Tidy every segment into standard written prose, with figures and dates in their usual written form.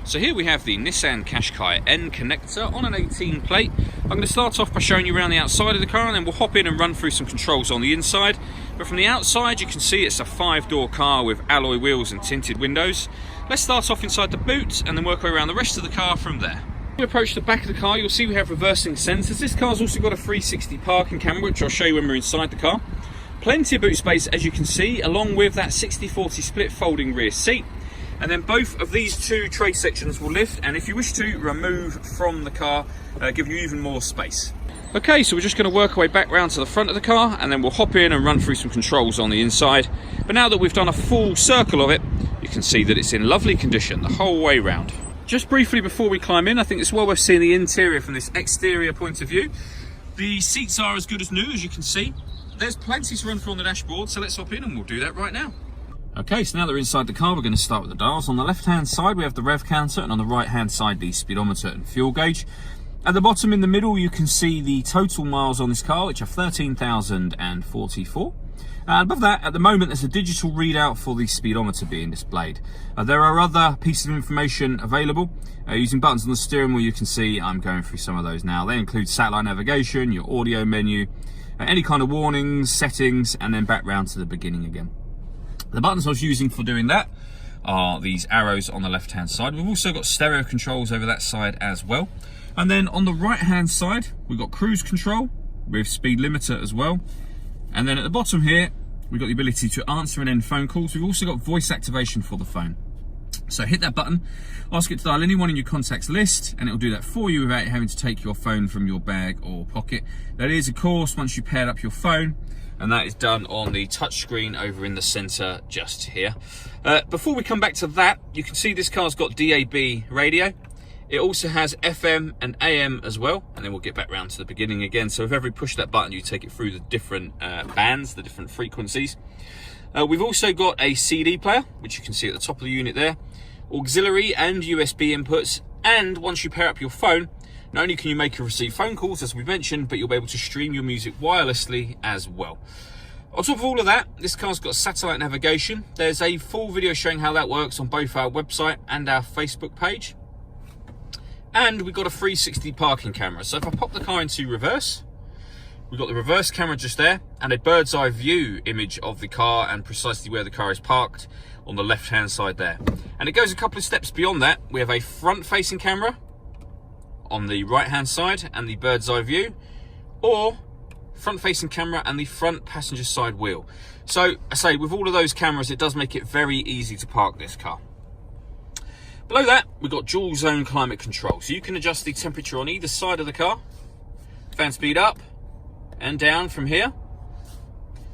So here we have the Nissan Qashqai N connector on an 18 plate. I'm going to start off by showing you around the outside of the car, and then we'll hop in and run through some controls on the inside. But from the outside you can see it's a 5-door car with alloy wheels and tinted windows. Let's start off inside the boot and then work our way around the rest of the car from there. When you approach the back of the car, you'll see we have reversing sensors. This car's also got a 360 parking camera, which I'll show you when we're inside the car. Plenty of boot space, as you can see, along with that 60/40 split folding rear seat. And then both of these two tray sections will lift, and if you wish to remove from the car, give you even more space. Okay, so we're just going to work our way back round to the front of the car, and then we'll hop in and run through some controls on the inside. But now that we've done a full circle of it, you can see that it's in lovely condition the whole way round. Just briefly before we climb in, I think it's well worth seeing the interior from this exterior point of view. The seats are as good as new, as you can see. There's plenty to run through on the dashboard, so let's hop in and we'll do that right now. Okay, so now that we're inside the car, we're going to start with the dials. On the left-hand side, we have the rev counter, and on the right-hand side, the speedometer and fuel gauge. At the bottom in the middle, you can see the total miles on this car, which are 13,044. And above that, at the moment, there's a digital readout for the speedometer being displayed. There are other pieces of information available. Using buttons on the steering wheel, you can see I'm going through some of those now. They include satellite navigation, your audio menu, any kind of warnings, settings, and then back round to the beginning again. The buttons I was using for doing that are these arrows on the left hand side. We've also got stereo controls over that side as well. And then on the right hand side, we've got cruise control with speed limiter as well. And then at the bottom here, we've got the ability to answer and end phone calls. We've also got voice activation for the phone. So hit that button, ask it to dial anyone in your contacts list, and it'll do that for you without having to take your phone from your bag or pocket. That is, of course, once you paired up your phone, and that is done on the touchscreen over in the center just here. Before we come back to that, you can see this car's got DAB radio. It also has FM and AM as well, and then we'll get back round to the beginning again. So if ever you push that button, you take it through the different bands, the different frequencies. We've also got a CD player, which you can see at the top of the unit there, auxiliary and USB inputs, and once you pair up your phone, not only can you make and receive phone calls, as we mentioned, but you'll be able to stream your music wirelessly as well. On top of all of that, this car's got satellite navigation. There's a full video showing how that works on both our website and our Facebook page. And we've got a 360 parking camera. So if I pop the car into reverse, we've got the reverse camera just there, and a bird's eye view image of the car and precisely where the car is parked on the left hand side there. And it goes a couple of steps beyond that. We have a front facing camera on the right hand side and the bird's eye view, or front facing camera and the front passenger side wheel. So I say, with all of those cameras, it does make it very easy to park this car. Below that, we've got dual zone climate control, so you can adjust the temperature on either side of the car. Fan speed up and down from here.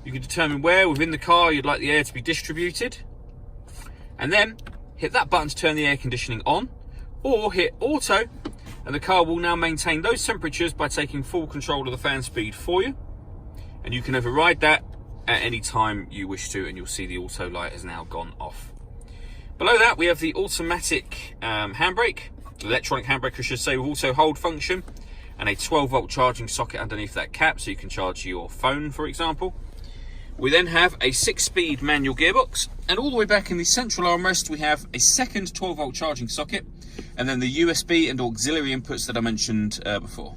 You can determine where within the car you'd like the air to be distributed, and then hit that button to turn the air conditioning on, or hit auto, and the car will now maintain those temperatures by taking full control of the fan speed for you, and you can override that at any time you wish to, and you'll see the auto light has now gone off. Below that, we have the automatic handbrake, electronic handbrake I should say, with also hold function, and a 12-volt charging socket underneath that cap so you can charge your phone, for example. We then have a 6-speed manual gearbox, and all the way back in the central armrest we have a second 12-volt charging socket, and then the USB and auxiliary inputs that I mentioned before.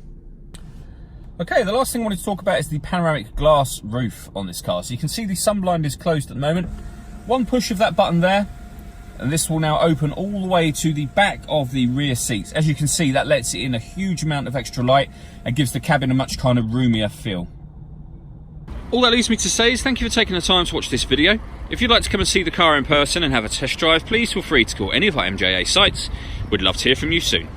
Okay, the last thing I wanted to talk about is the panoramic glass roof on this car. So you can see the sunblind is closed at the moment. One push of that button there, and this will now open all the way to the back of the rear seats. As you can see, that lets it in a huge amount of extra light and gives the cabin a much kind of roomier feel. All that leaves me to say is thank you for taking the time to watch this video. If you'd like to come and see the car in person and have a test drive, please feel free to call any of our MJA sites. We'd love to hear from you soon.